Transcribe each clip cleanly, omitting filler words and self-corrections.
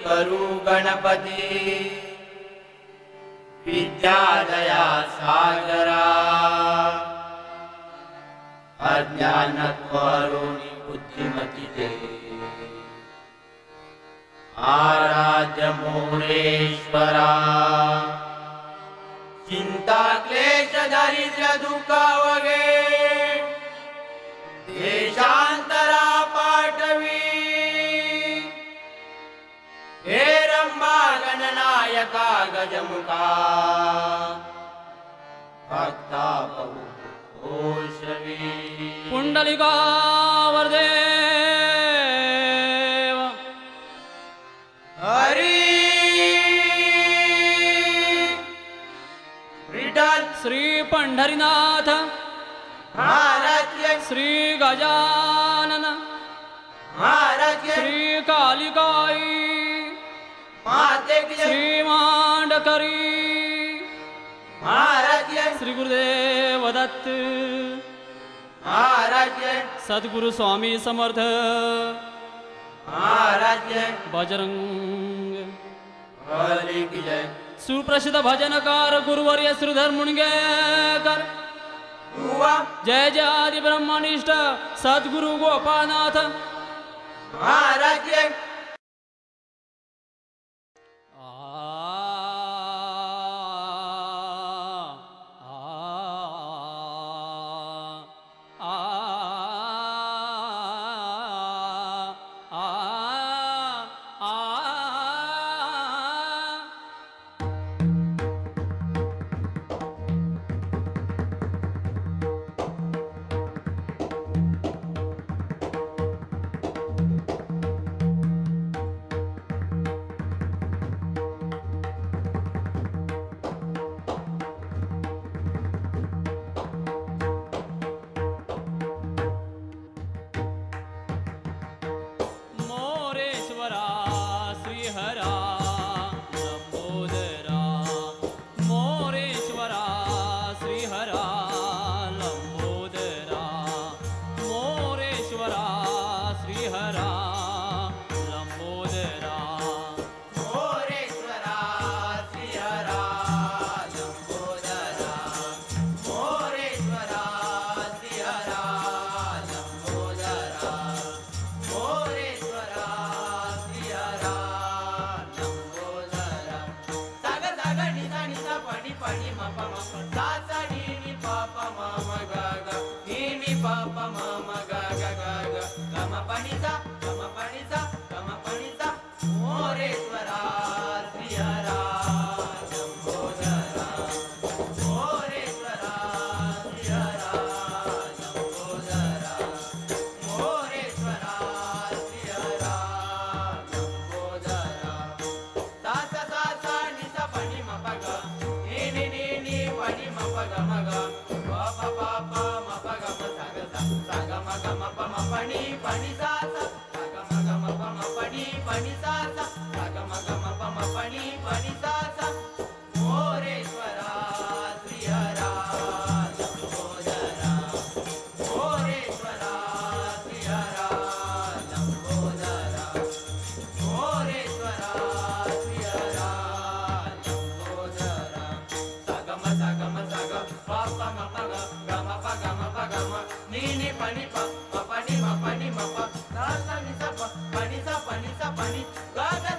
करू गणपती विद्यादया सागरा अज्ञानत्वरुणि बुद्धिमती दे आराध्य मोरेश्वरा चिंता क्लेश दारिद्र्य दुःख वगे देशांतरा पाठवी हे रंबा गणनायका गजमुखा भक्ता ओशवी पुंडलिका वरदे हरी विठ्ठल श्री पंढरीनाथ महाराज श्री गजानन महाराज श्री कालिकाई माते श्री मांडकरी महाराज श्री गुरुदेव दत्त महाराज सद्गुरु स्वामी समर्थ महाराज बजरंग हरी की जय सुप्रसिद्ध भजनकार गुरुवर्य श्रीधर मुनगेकर हुआ जय जय आदि ब्रह्मनिष्ठ सद्गुरु Gopalnath Maharaj pani sa pani sa pani ga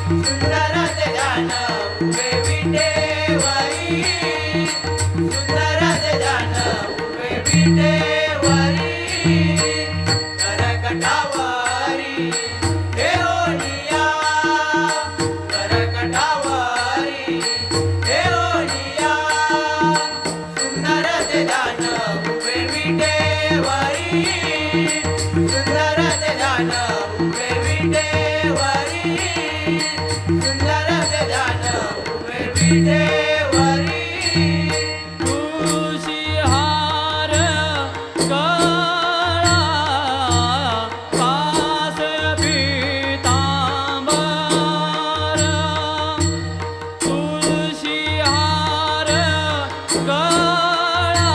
सुंदर ते ध्यान उभे विटेवरी सुंदर ते ध्यान उभे विटेवरी करकटावरी देवनिया करकटावरी देवनिया सुंदर ते ध्यान उभे विटेवरी सुंदर ते ध्यान उभे विटेवरी सुंदर ते ध्यान उभे विटेवरी तुळशी हार गळा कास पीतांबर तुळशी हार गळा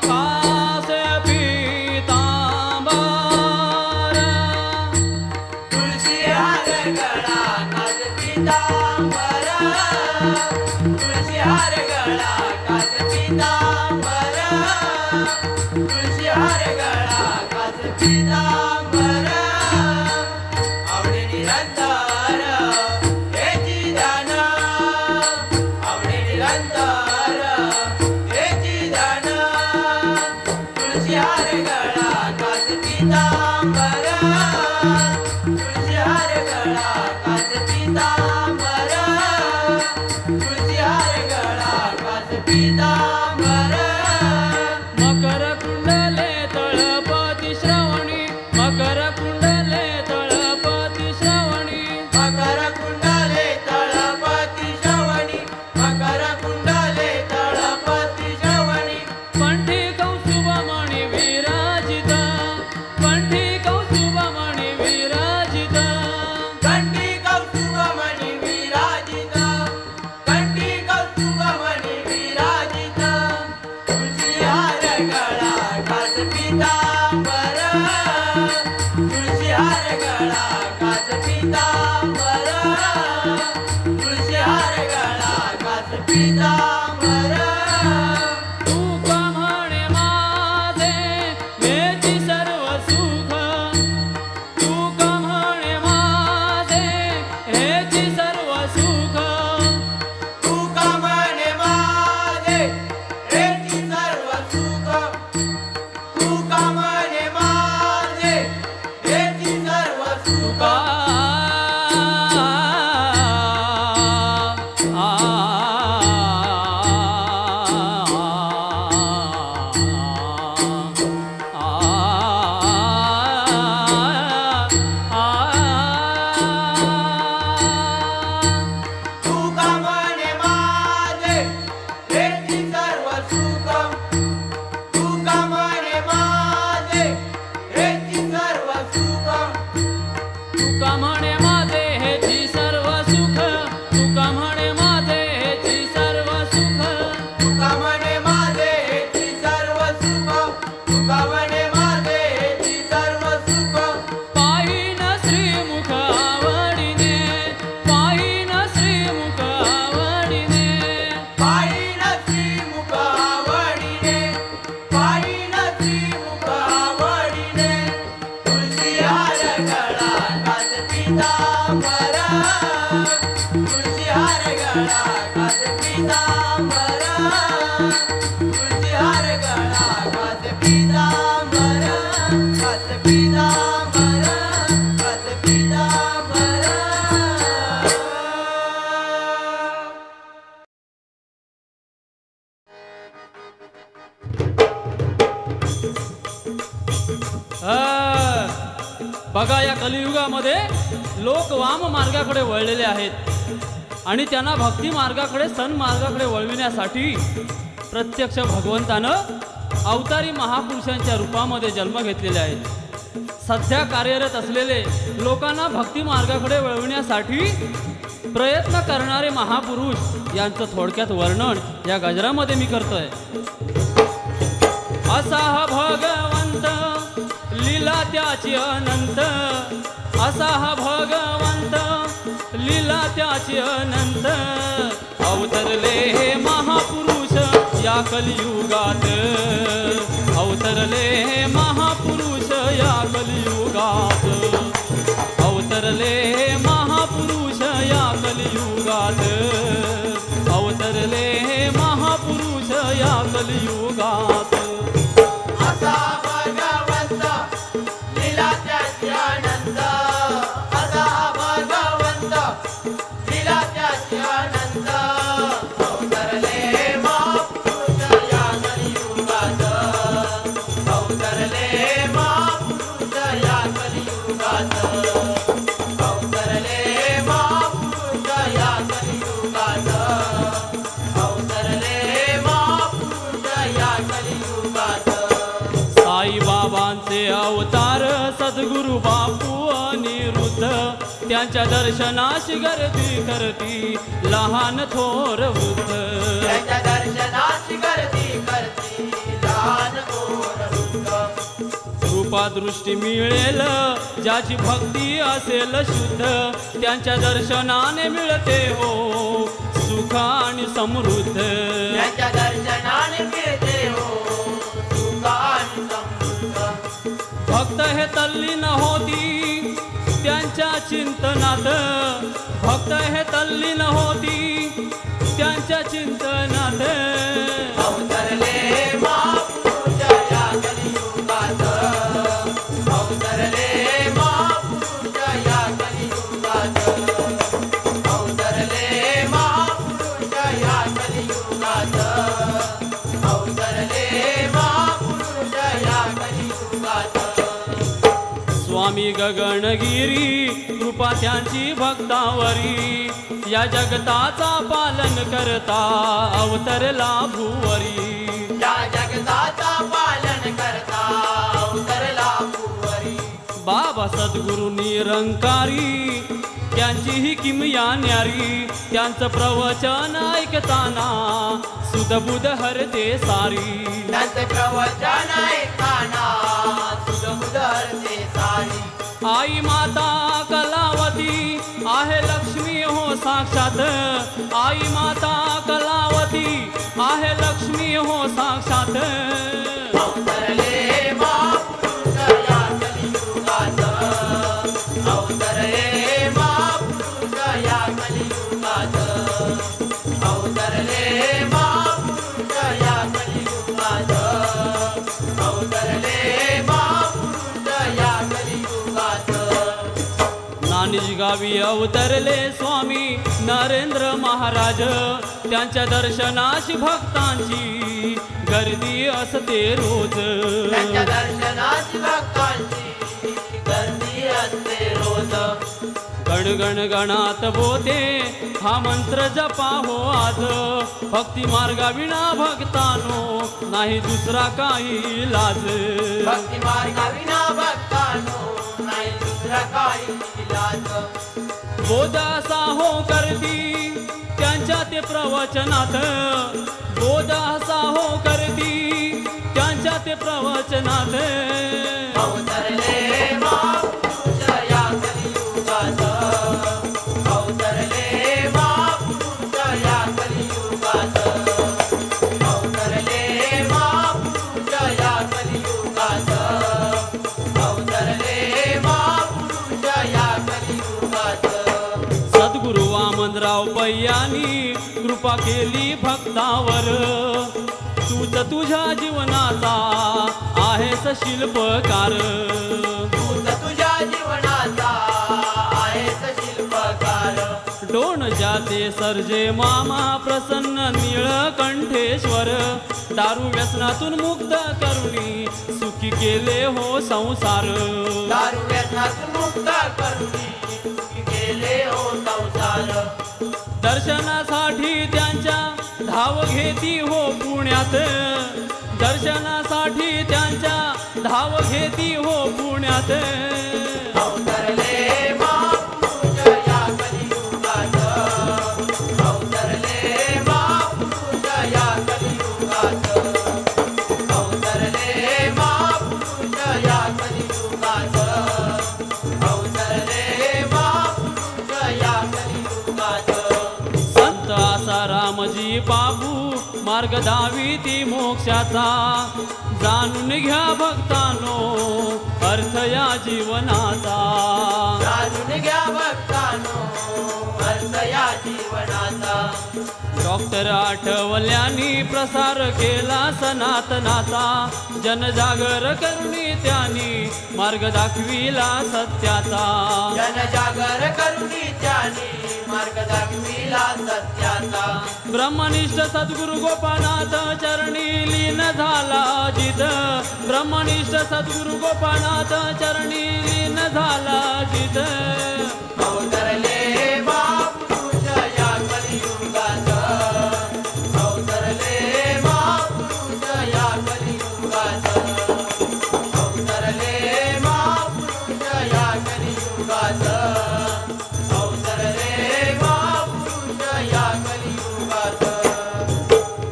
कास पीतांबर तुळशी हार गळा कास पीतांबर तुळशी हार गळा कास पीतांबर तुळशी हार गळा कास पीतांबर आवडे निरंतर हेची ध्यान आवडे निरंतर हेची ध्यान तुळशी हार गळा कास पीतांबर तुळशी हार गळा कास पीतांबर तुळशी हार गळा कास पीतांबर मकर कुंडले तळपती श्रवणी मकर कुंडले तळपती श्रवणी मकर कुंडले तळपती श्रवणी मकर कुंडले तळपती श्रवणी कंठी कौस्तुभमणि विराजित कंठी कौस्तुभमणि विराजित कंठी कौस्तुभमणि विराजित कंठी कौस्तुभमणि विराजित तुळशी हार गळा कास पीतांबर तुळशी हार गळा कास पीतांबर तुळशी हार गळा कास पीतांबर तू का म्हणे माझे हेची सर्व सुख तू का म्हणे माझे हेची सर्व सुख तू का म्हणे माझे हेची सर्व सुख तू का म्हणे माझे हेची सर्व सुख का तू का म्हणे माझे हेची सर्व सुख तू का म्हणे माझे हेची सर्व सुख तुका म्हणे माझे हेची सर्व सुख तुका म्हणे माझे हेची सर्व सुख तू का म्हणे माझे हेची सर्व सुख तू का म्हणे माझे हेची सर्व सुख पाहिन श्रीमुख आवडीने पाहिन श्रीमुख आवडीने पाहिन श्रीमुख आवडीने पाहिन श्रीमुख आवडीने तुळशी हार गळा कास पीतांबर तुळशी हार गळा कास पीतांबर तुळशी हार गळा कास पीतांबर कास पीतांबर कास पीतांबर बघा या कलियुगामध्ये लोक वाम मार्गाकडे वळलेले आहेत आणि त्यांना भक्ती मार्गाकडे सन्मार्गाकडे वळविण्यासाठी प्रत्यक्ष भगवंतानं अवतारी महापुरुषांच्या रूपामध्ये जन्म घेतलेले आहेत। सध्या कार्यरत असलेले लोकांना भक्ती मार्गाकडे वळविण्यासाठी प्रयत्न करणारे महापुरुष यांचं थोडक्यात वर्णन या गजरामध्ये मी करतोय। असा हा भगवंत लीला त्याची अनंत असा हा भगवंत लीला त्याची अनंत अवतरले हे महापुरुष या कलियुगात अवतरले हे महापुरुष या कलियुगात। कलियुगात अवतरले महापुरुष या कलियुगात अवतरले महापुरुष या कलियुगात साईबाबांचे अवतार सद्गुरु बापू अनिरुद्ध त्यांच्या दर्शनाशी गर्दी करती लहान थोर वृद्ध त्याच्या दर्शनाची गर्दी करती लहान थोर वृद्ध कृपा दृष्टी मिळेल ज्याची भक्ती असेल शुद्ध त्यांच्या दर्शनाने मिळते हो सुख आणि समृद्ध त्याच्या दर्शनाने मिळते हो सुख आणि समृद्ध भक्त हे तल्लीन होती त्यांच्या चिंतनात भक्त हे तल्लीन होती त्यांच्या चिंतनात अवतरले महापुरुष या कलियुगात अवतरले महापुरुष या कलियुगात अवतरले महापुरुष या कलियुगात अवतरले महापुरुष या कलियुगात स्वामी गगनगिरी कृपा त्यांची भक्तावरी या जगताचा पालन करता अवतरला भुवरी या जगताचा पालन करता अवतरला भुवरी बाबा सद्गुरु निरंकारी त्यांची ही किमया न्यारी त्यांचं प्रवचन ऐकताना सुधबुध हरते सारी त्यांचे प्रवचन ऐकताना सुधबुध हरते सारी आई माता कलावती आहे लक्ष्मी हो साक्षात आई माता कलावती आहे लक्ष्मी हो साक्षात अवतरले महापुरुष या कलियुगात अवतरले महापुरुष या कलियुगात अवतरले महापुरुष या कलियुगात अवतरले महापुरुष या कलियुगात नानिज गावी अवतरले स्वामी नरेंद्र महाराज त्यांच्या दर्शनाशी भक्तांची गर्दी असते रोज त्यांच्या दर्शनाची भक्तांची गर्दी असते रोज गणगण गणात बोते हा मंत्र जपा हो आज भक्ती मार्गाविना भक्तानो नाही दुसरा काही लाज भक्ती मार्गाविना भक्तांनो नाही दुसरा काही इलाज बोध असा हो करती त्यांच्या ते प्रवचनात बोध असा हो करती त्यांच्या ते प्रवचनात अवतरले महापुरुष या कलियुगात अवतरले महापुरुष या कलियुगात अवतरले महापुरुष या कलियुगात अवतरले महापुरुष या कलियुगात सद्गुरु वामनराव पय्यांनी कृपा केली भक्तावर तूच तुझ्या जीवनाचा आहेस शिल्पकार तूच तुझ्या जीवनाचा आहेस शिल्पकार डोण जाते सर्जे मामा प्रसन्न नीळकंठेश्वर दारू व्यसनातून मुक्त करुणी सुखी केले हो संसार दारू व्यसनातून मुक्त करुणी सुखी केले हो संसार दर्शनासाठी त्यांच्या धाव घेती हो पुण्यात दर्शनासाठी त्यांच्या धाव घेती हो पुण्यात अवतरले महापुरुष या कलियुगात अवतरले महापुरुष या कलियुगात अवतरले महापुरुष या कलियुगात अवतरले महापुरुष या कलियुगात संत असा रामजी बाबू मार्ग दाविती मोक्षाचा जाणून घ्या भक्तानो अर्थ या जीवनाचा जाणून घ्या भक्तांनो अर्थ या जीवनाचा डॉक्टर आठवल्यांनी प्रसार केला सनातनाचा, जनजागर करुणी त्यांनी मार्ग दाखविला सत्याचा. जनजागर करुणी त्यांनी मार्ग दाखविला सत्याचा. ब्रह्मनिष्ठ सद्गुरु गोपानाथ चरणी लीन झाला जित, ब्रह्मनिष्ठ सद्गुरु गोपानाथ चरणी लीन झाला जित. अवतरले महापुरुष या कलियुगात, अवतरले महापुरुष या कलियुगात, अवतरले महापुरुष या कलियुगात, अवतरले महापुरुष या कलियुगात.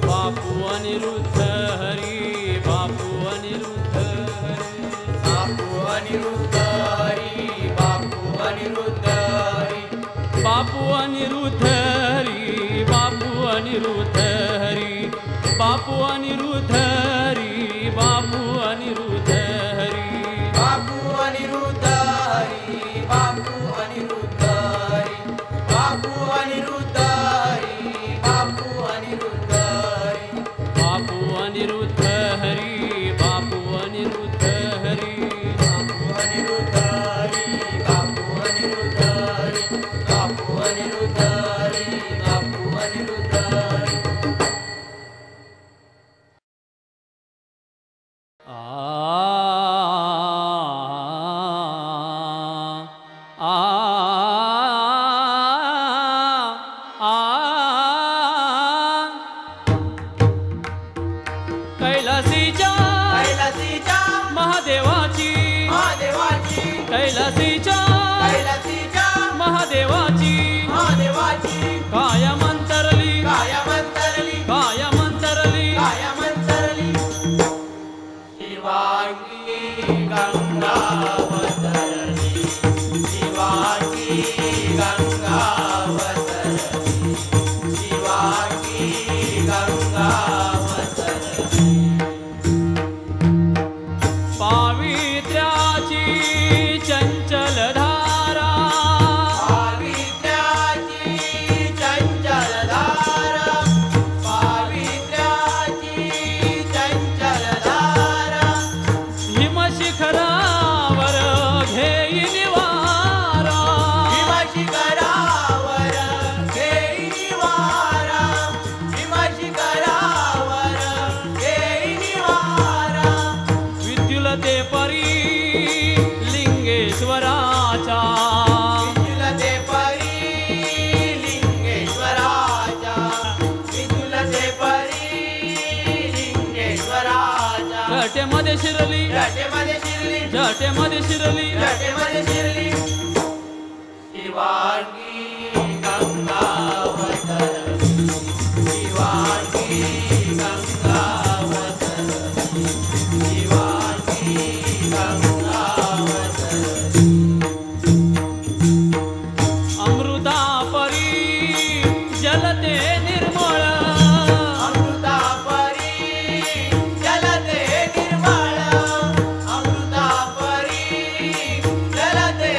बापू अनिरुद्ध हरी, बापू अनिरुद्ध हरी, बापू अनिरुद्ध हरी, बापू अनिरुद्ध हरी, बापू अनिरुद्ध हरी, बापू अनिरुद्ध हरी, बापू अनिरुद्ध हरी, बापू अनिरुद्ध हरी. बापू अनिरुद्ध हरी, बापू अनिरुद्ध हरी, बापू अनिरुद्ध हरी, बापू अनिरुद्ध हरी. बापू अनिरुद्ध हरी, बापू अनिरुद्ध हरी. बापू अनिरुद्ध हरी, बापू अनिरुद्ध हरी, बापू अनिरुद्ध हरी, बापू अनिरुद्ध हरी. कैलासीच्या कैलासीच्या महादेवाची, महादेवाची, कैलासीच्या कैलासीच्या महादेवाची महादेवाची कायम अंतरली, कायम अंतरली, कायम अंतरली. कायम अंतरली. शिवांगी गंगा अवतरली, शिवांगी गंगा अवतरली, शिवांगी गंगा अवतरली. पावित्र्याची चंचल धारा, पावित्र्याची चंचल धारा, पावित्र्याची चंचल धारा. हिमशिखरावर घेई निवारा, हिमशिखरावर घेई निवारा, हिमशिखरावर घेई निवारा. विद्युलते परी लिंगेश्वराच्या, विद्युलते परी लिंगेश्वराच्या, विद्युलते परी लिंगेश्वराच्या. जटेमध्ये शिरली, जटेमध्ये शिरली, जटेमध्ये शिरली. जटेमध्ये शिरली. शिवांगी गंगा अवतरली, शिवांगी गंगा अवतरली, शिवांगी गंगा अवतरली. अमृता परी जलते निर्मळ, अमृता परी जलते निर्मळ, अमृता परी जलते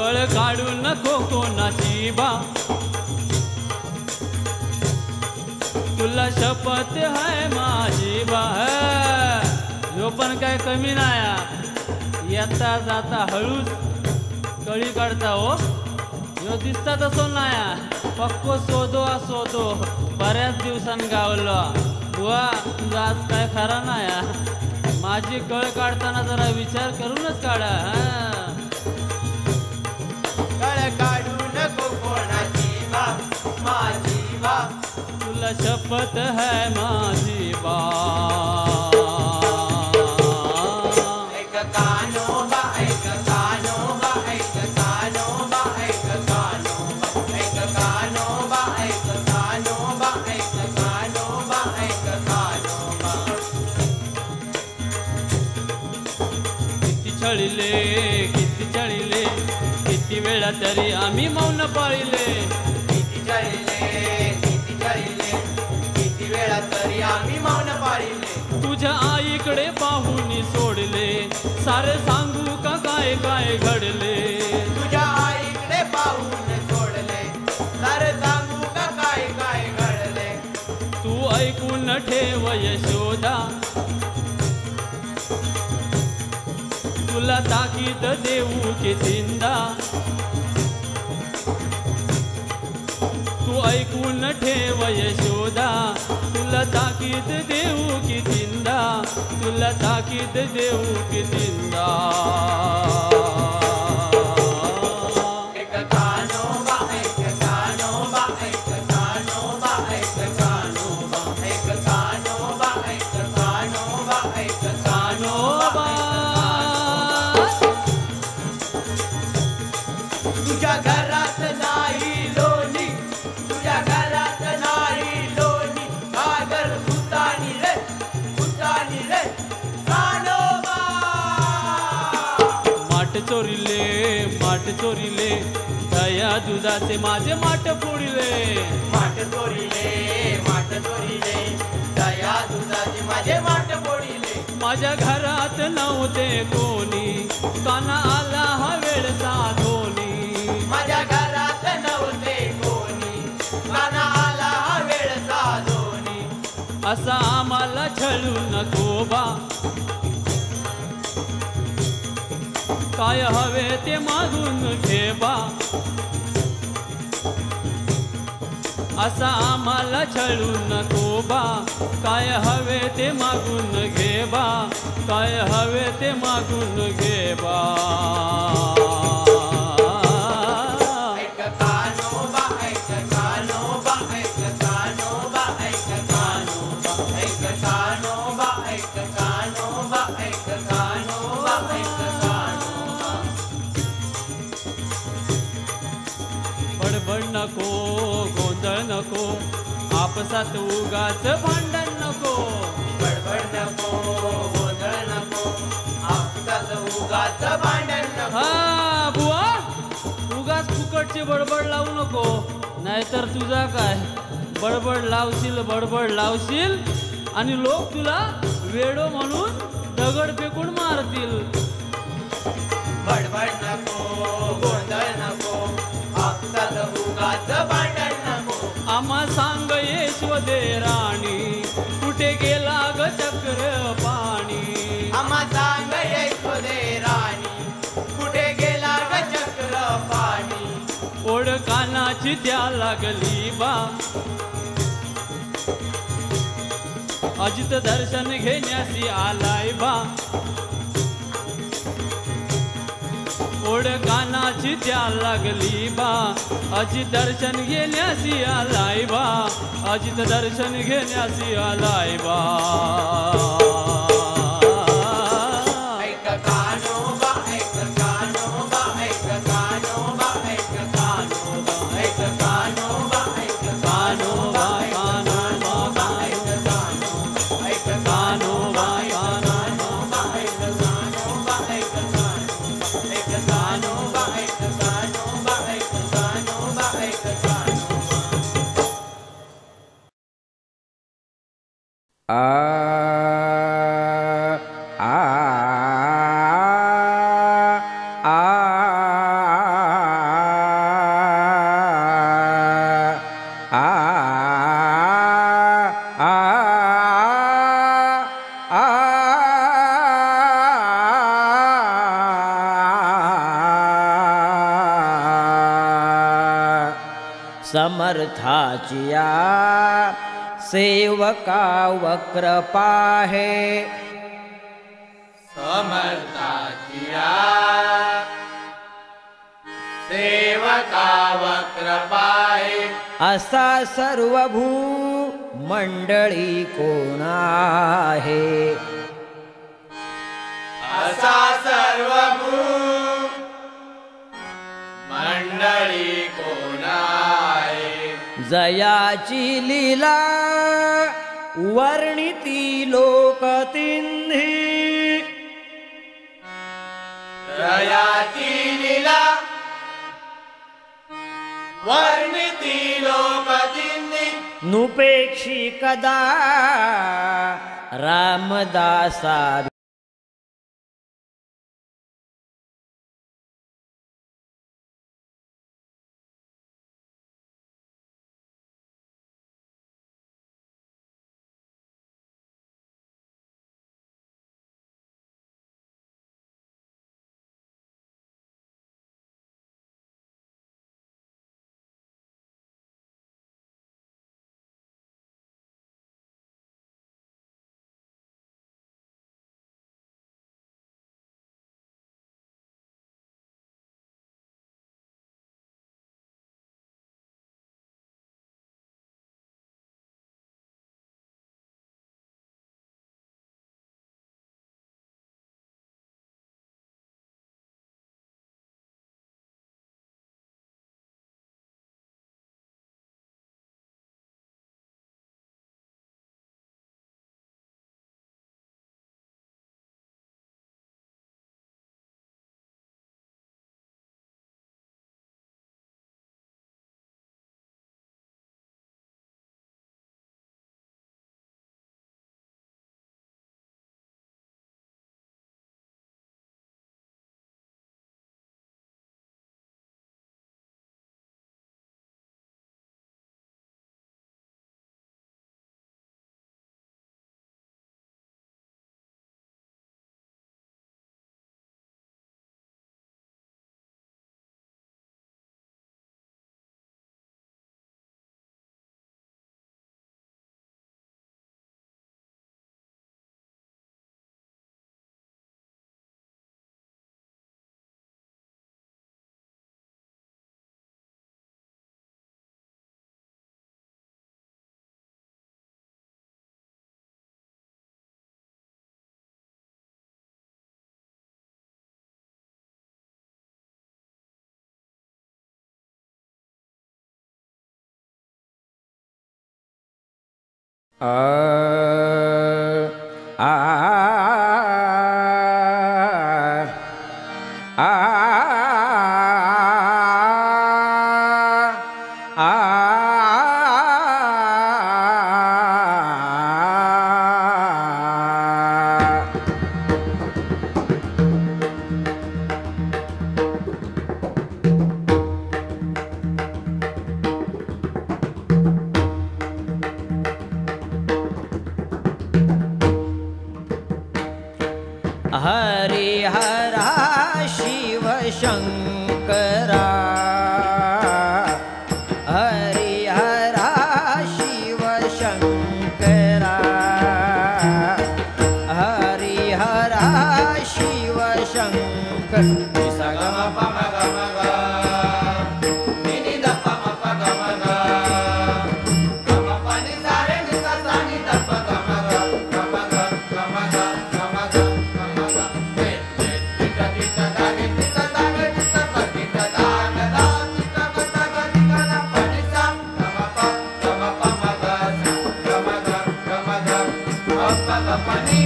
कळ काढू नको कोणाची बा, तुला शपथ है माझी बा. ह्यो पण काय कमी नाही, येता जाता हळूच कळी काढता हो. ह्यो दिसता तसो नाही, पक्को सोदो सोदो बऱ्याच दिवसांनी गावलो. बुवा तुझा आज काय खरा नाही, माझी कळ काढताना जरा विचार करूनच काढा. कळ काढू नको कोणाची बा माझी बा, तुला शपथ है माझी बा. ऐक कानोबा ऐक कानोबा ऐक कानोबा ऐक कानोबा ऐक कानोबा ऐक कानोबा ऐक कानोबा ऐक कानोबा. किती छळिले किती वेळा तरी आम्ही मौन पाळिले. किती वेळा तरी आम्ही मौन पाळिले. तुझ्या आईकडे पाहून सोडले, सारे सांगू का काय काय घडले. तुझ्या आईकडे पाहून सोडले, सारे सांगू का काय काय घडले. तू ऐकून ठेव यशोदा, तुला ताकीद देऊ कितींदा. तू ऐकून ठेव यशोदा, तुला ताकीद देऊ कितींदा, तुला ताकीद देऊ कितींदा. ऐक कानोबा ऐक कानोबा ऐक कानोबा ऐक कानोबा ऐक कानोबा ऐक कानोबा ऐक कानोबा. तुझ्या घरात नाही लोणी, तुझ्या घरात नाही लोणी, आगर भूतानी रे कानोबा. माठ चोरिले दया दुधाचे माझे माठ फोडिले. माठ चोरिले दया दुधाचे माझे माठ फोडिले. माझ्या घरात नव्हते कोणी, काना आला हा वेळ साधोनी. माझ्या घरात नव्हते कोणी, काना आला हा वेळ साधोनी. असा आम्हाला छळू नको बा, काय हवे ते मागून घे बा. असा आम्हाला छळू नको बा, काय हवे ते मागून घे बा, काय हवे ते मागून घे बा. ऐक कानोबा ऐक कानोबा ऐक कानोबा ऐक कानोबा ऐक कानोबा ऐक कानोबा ऐक कानोबा ऐक कानोबा. बडबड नको गोंधळ नको, आपसात उगाच भांडण नको. बडबड नको गोंधळ नको, आपसात उगाच भांडण नको. हा बुवा, उगाच फुकटची बडबड लावू नको, नाहीतर तुझा काय बडबड लावशील आणि लोक तुला वेडो म्हणून दगड फेकून मारतील. बडबड नको गोंधळ नको, आपसात उगाच भांडण नको. आम्हा सांग यशोदे राणी, कुठे गेला ग चक्र पाणी. आम्हा सांग यशोदे राणी, कुठे गेला ग चक्र पाणी. ओढ कानाची त्या लागली बा, अजित दर्शन घेण्यासी आलाय बा. ओढ कानाची त्या लागली बा, अजित दर्शन घेण्यासी आलाय बा, अजित दर्शन घेण्यासी आलाय बा. ऐक कानोबा ऐक कानोबा ऐक कानोबा ऐक कानोबा ऐक कानोबा ऐक कानोबा कानोबा ऐक कानोबा ऐक कानोबा कानोबा ऐक कानोबा ऐक कानोबा ऐक कानोबा ऐक कानोबा ऐक कानोबा ऐक कानोबा. आ समर्थाचिया सेवका वक्रपा है समर्थाचिया सेवका वक्रपा है असा सर्वभू मंडळी कोण आहे असा सर्वभू मंडळी कोण आहे जयाची लीला वर्णिती लोकतिन्ही जयाची लीला वर्णिती लोकतिन्ही नुपेक्षी कदा रामदासा हरिहरा शिव शंकरा हरिहरा शिव शंकरा हरिहरा शिव शंकर सगम पम गम ग निनि द पम प गम ग गम प नि सा रे नि सा सा नि द प गम ग गम ग गम ग गम ग गम ग ते ते ति ता दा गे ति ता दा गे ति ता प ति ता दा ग दा ति ता ग ता ग ति ग दा प नि सा गम प म ग सा गम ग प ग प नि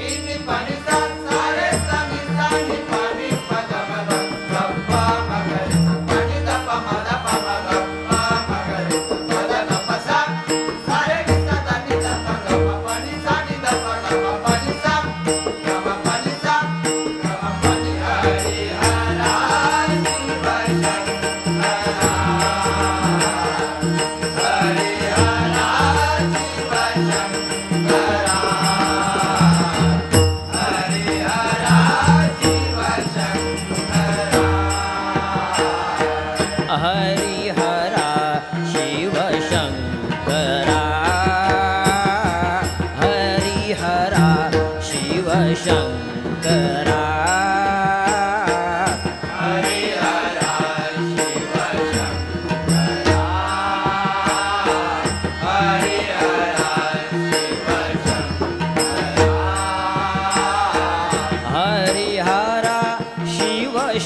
नि प नि सा सा रे सा नि प नि प गम ग गम प म ग रे प नि द प म द प म ग प म ग रे प द ग प सा सा रे नि सा दा नि द प ग प नि सा नि द प ग प नि सा गम प नि सा गम प नि हरि हरा शिव शंकरा हरि हरा शिव शंकरा हरि हरा शिव शंकरा हरिहरा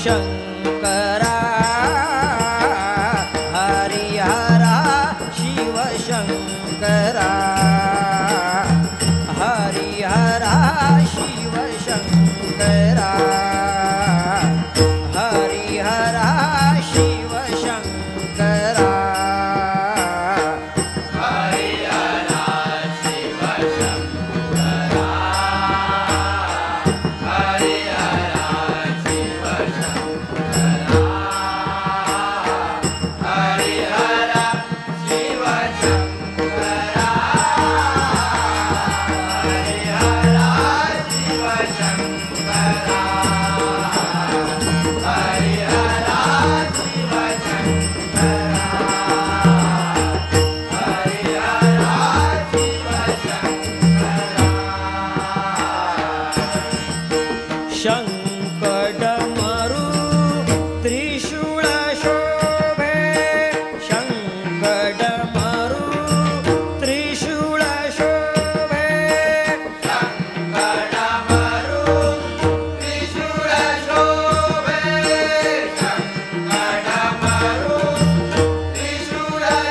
शंकरा हरिहरा शिव शंकरा हरिहरा शिव शंकरा हरिहरा शिव शंकरा शंकडमरु त्रिशूळ शोभे शंकडमरु त्रिशूळ शोभे शंकडमरु त्रिशूळ शोभे शंकडमरु त्रिशूळ शोभे शोभे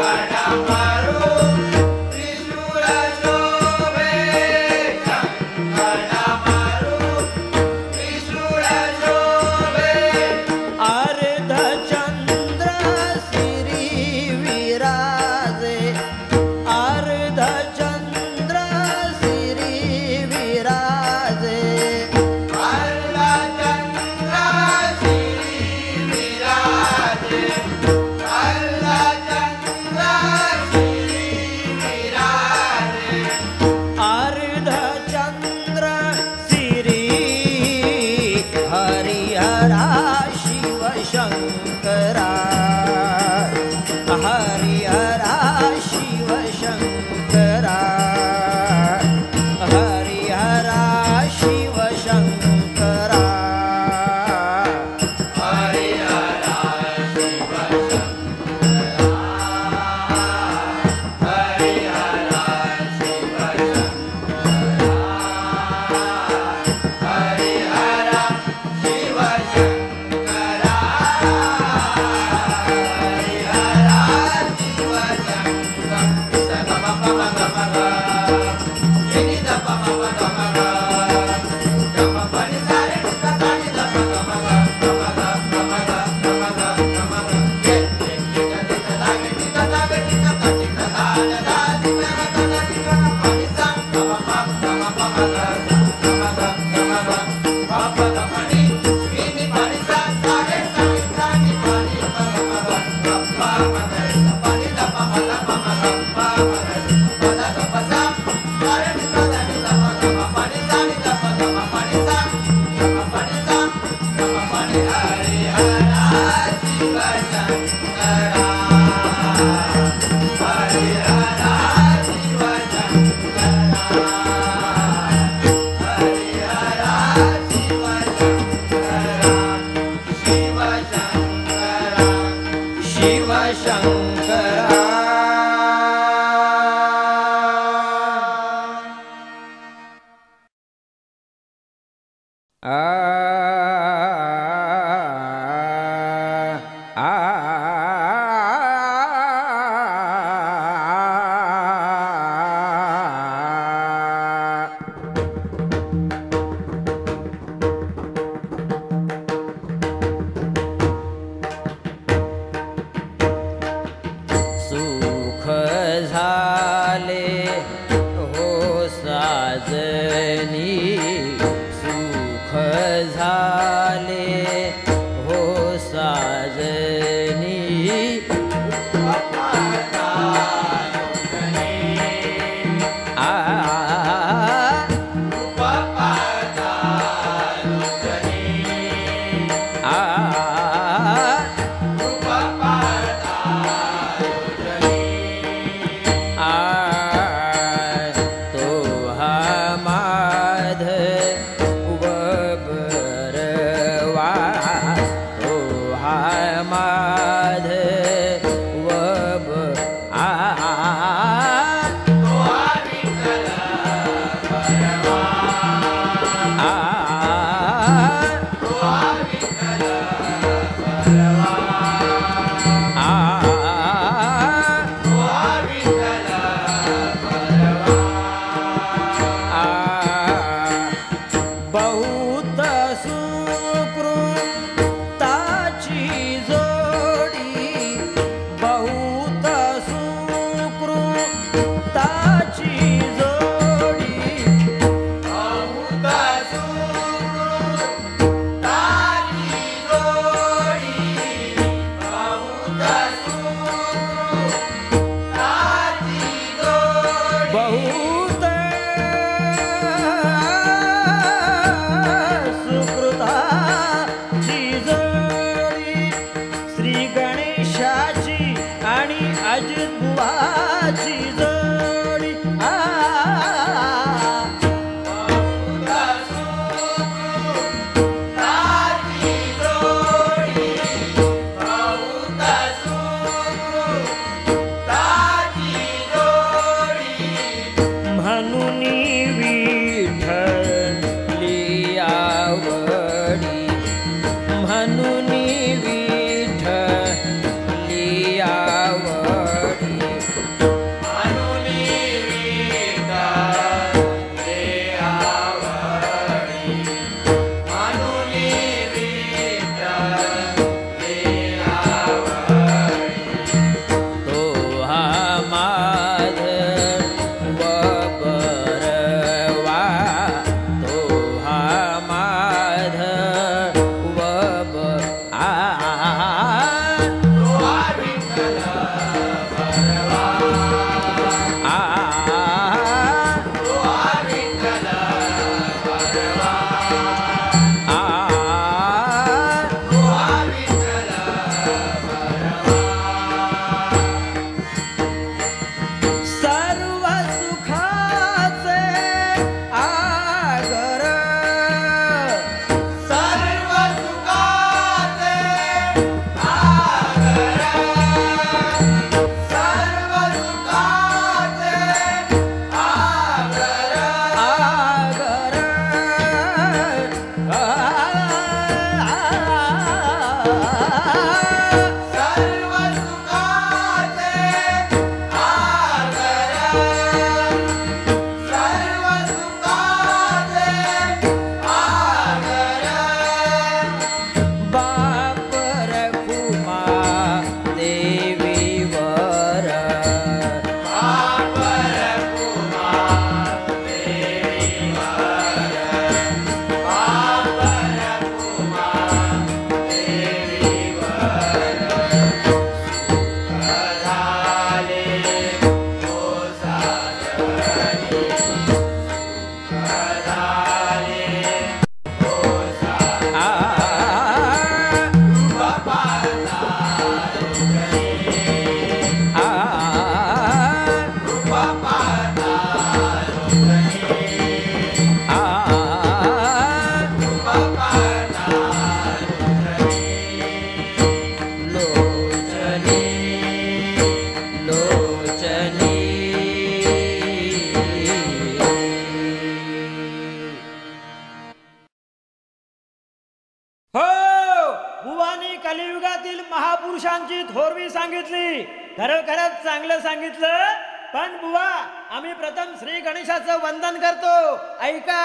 शंकडमरु त्रिशूळ शोभे शंकडमरु त्रिशूळ शोभे अर्धचंद्र सिरी विराजे अर्धचंद्र सिरी विराजे अर्धचंद्र श्री विराजे अर्धचंद्र श्री विराजे अर्धचंद्र सिरी हरिहरा शिव शंकरा हरिहरा शिव शंकरा हरिहरा शिव शंकरा हरिहरा शिव शंकरा हरिहरा शिव शंकरा हरिहरा शिव शंकरा बुवानी कलियुगातील महापुरुषांची थोरवी सांगितली. खरोखरच चांगलं सांगितलं. पण बुवा आम्ही प्रथम श्री गणेशाचं वंदन करतो. ऐका.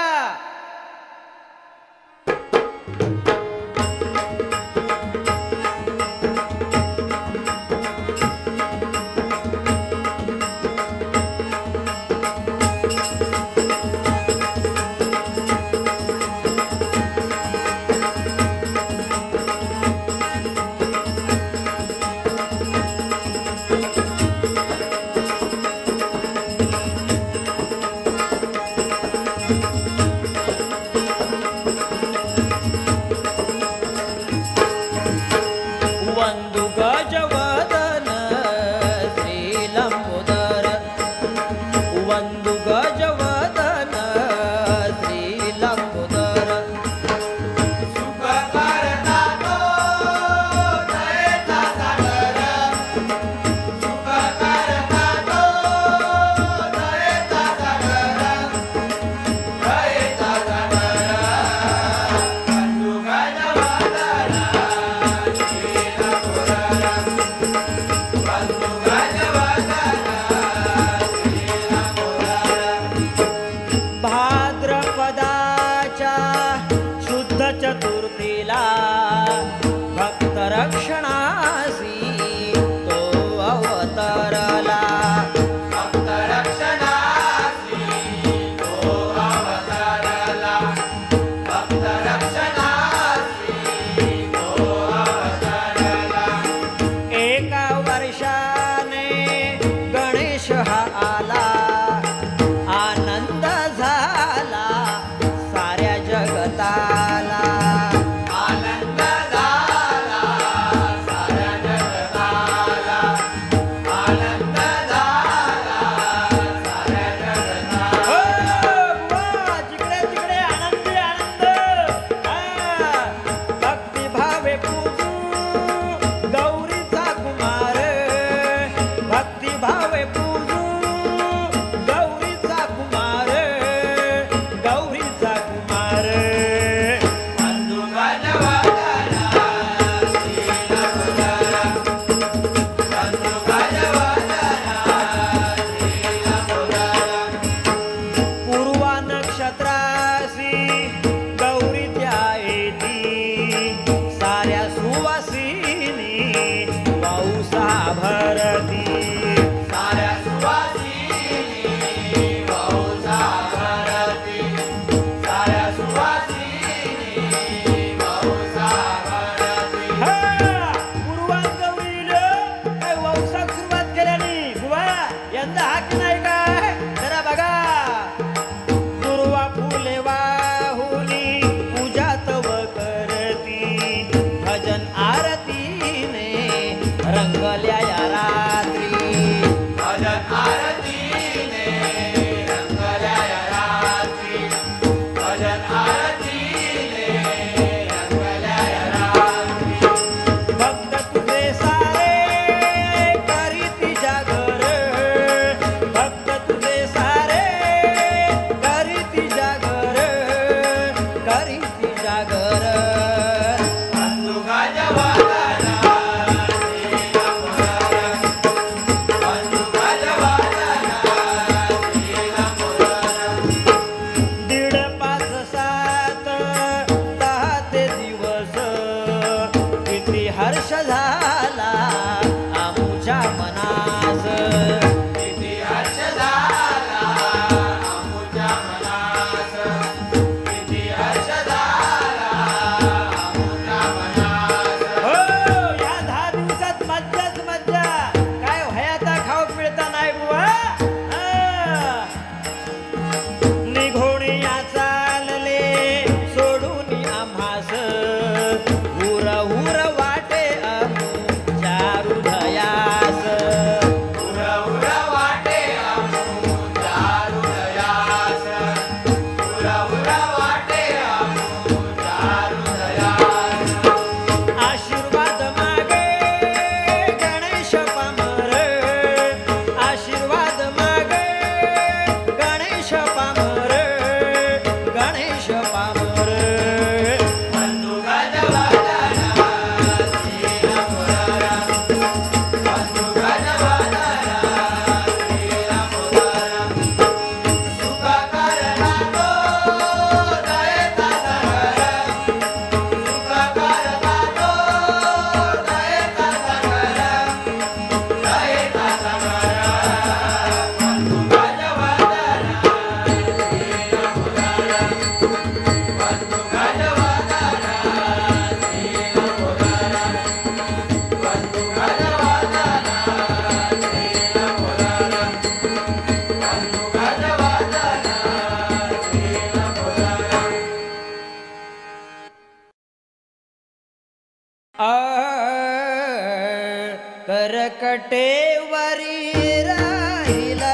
करकटेवरी राहिला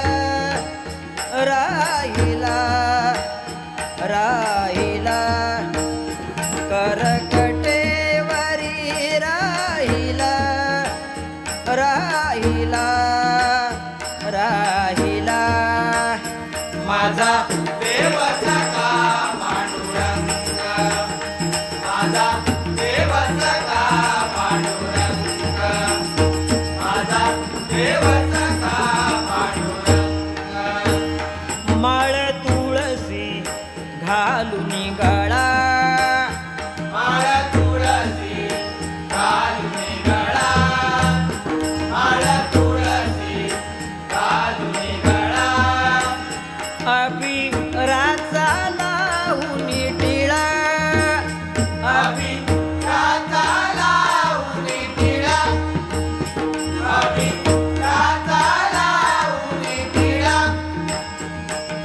राहिला राहिला करकटेवरी राहिला राहिला राहिला माझा देव सखा पांडुरंग, माझा देव सखा पांडुरंग, माझा देव सखा पांडुरंग. माळ तुळसी घालून गळा माळ तुळसी घालून गळा, माळ तुळसी घालून गळा. अभिराचा लावून टिळा अभिराचा लावून टिळा, अभिराचा लावून टिळा.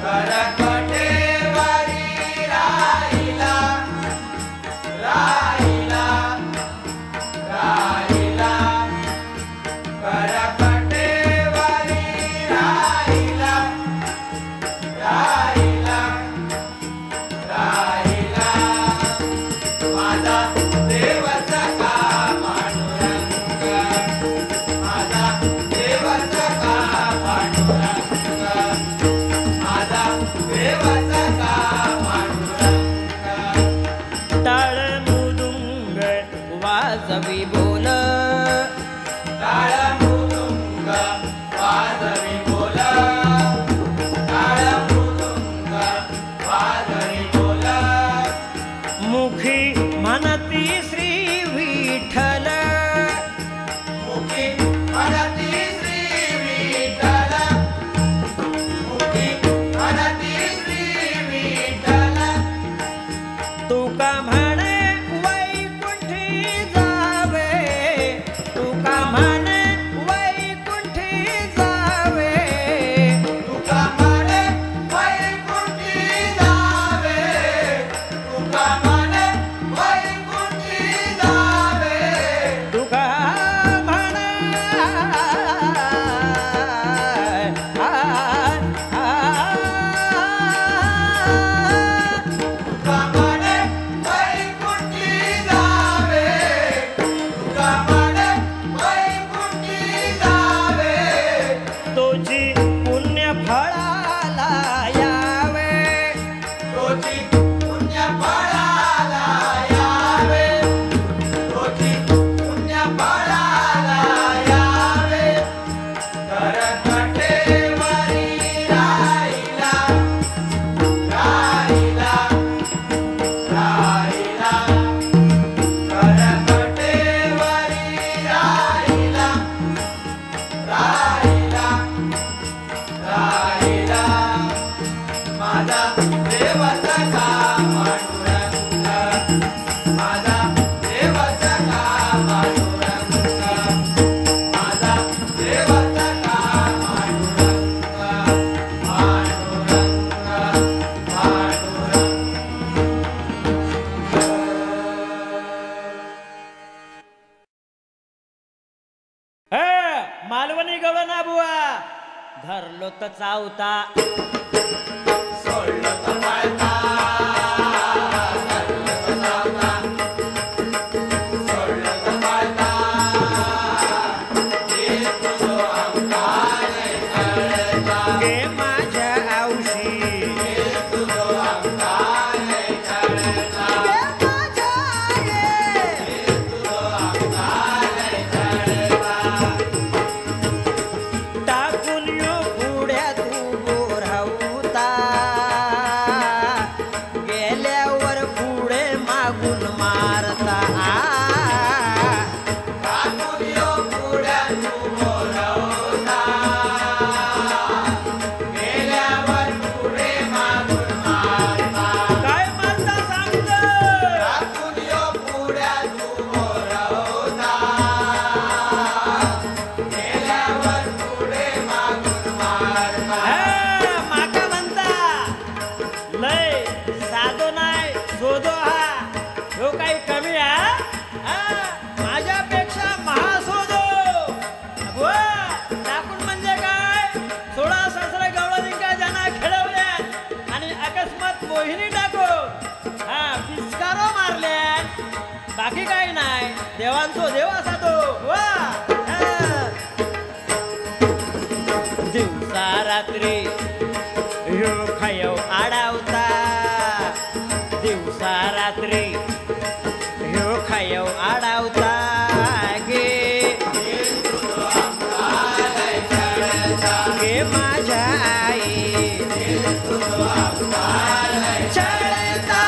करकटेवरी राहिला राहिला राहिला, करकटेवरी राहिला राहिला राहिला. माझा देव सखा पांडुरंग, माझा देव सखा पांडुरंग, माझा देव सखा पांडुरंग. टाळ मृदुंग वाजवी बोल टाळ मृदुंग वाजवी बोल, टाळ मृदुंग वाजवी बोल. मुखी म्हणती श्री विठ्ठल मुखी म्हणती श्री विठ्ठल, मुखी म्हणती श्री विठ्ठल. तुका म्हणे वैकुंठी जावे तुका म्हणे वैकुंठी जावे तुका म्हणे वैकुंठी जावे, तुका म्हणे वैकुंठी जावे. तुका म्हणे तुका म्हणे वैकुंठी जावे, तुका म्हणे वैकुंठी जावे. तुझी पुण्य फळाला यावे तोची पुण्य फळाला यावे, तोची पुण्य फळाला यावे. करकटेवरी राहिला राहिला राहिला, करकटेवरी राहिला राहिला राहिला. माझा देव सखा पांडुरंग, माझा देव सखा पांडुरंग, माझा देव सखा पांडुरंग, पांडुरंग पांडुरंग. मालवणी गवळणा बुवा धरलो तर चावता सोडलं तर पळता, धरलं तर चावता, सोडलं तर पळता. येतो जो अवतार कळता, गे माझ्या आवशी येतो जो अवतार कळता, गे माझ्या आये. येतो जो अवतार कळता. टाकून यो पुढ्या तू गोरावता काही नाही देवांचो देव असा तो वा हा. दिवसा रात्री ह्यो खायो आडावता दिवसा रात्री ह्यो खायो आडावता गे गे माझ्या आई चढता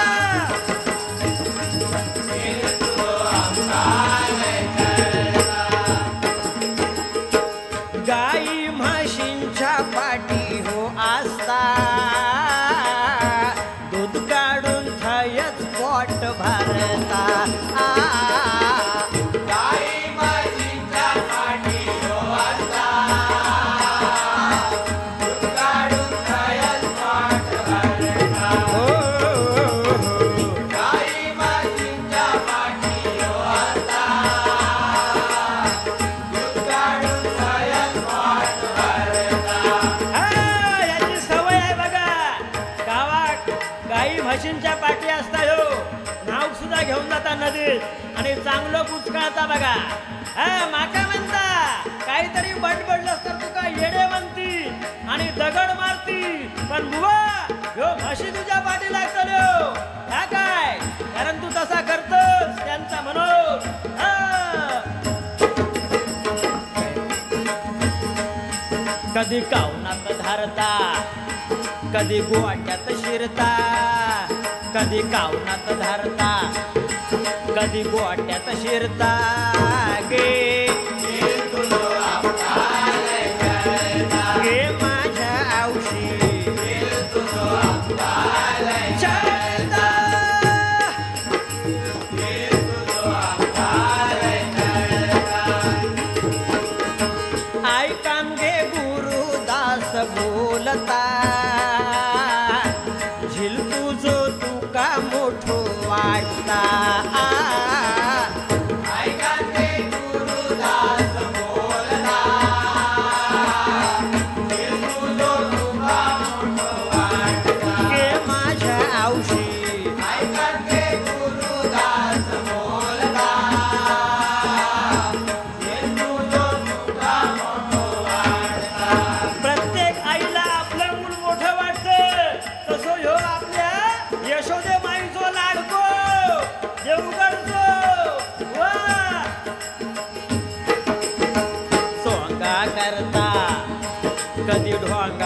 गाई म्हशींच्या पाठी हो असता दूध काढून थयच पोट भरता गाई म्हशींच्या पाठी हो असता दूध काढून खायच पोट भरता. गाई म्हशींच्या पाठी हो असता दूध काढून खायच पोट भरता. याची सवय आहे बघा गावात गाई म्हशींच्या पाठी असता हो नाव सुद्धा घेऊन जाता नदीत आणि चांगलं पुचकाळता बघा माका म्हणता काहीतरी बडबडलंस तर तुका येडे म्हणती आणि दगड मारती पण बुवा ह्यो म्हशी तुझ्या पाठी लागतल्यो ह्या काय कारण तू तसा करतोस त्यांचा म्हणून कधी कावनात धारता कधी गोवाट्यात शिरता कधी कावनात धारता कधी गोवाट्यात शिरता गे गे माझ्या आवशी चढता ऐकान गे गुरुदास बोलता झिल तुझो तुका मोठो वाटता ऐकाते गुरुदास बोलता तुझो तुका मोठो वाटता. गे माझ्या आवशी ऐकाते गुरुदास बोलता तुझो तुका मोठो वाटता. प्रत्येक आईला आपलं मूल मोठं वाटतं तसं ह्यो आपल्या यशोदे माईचो लाडको देवगडचो वा सोंगा करता कधी ढोंगा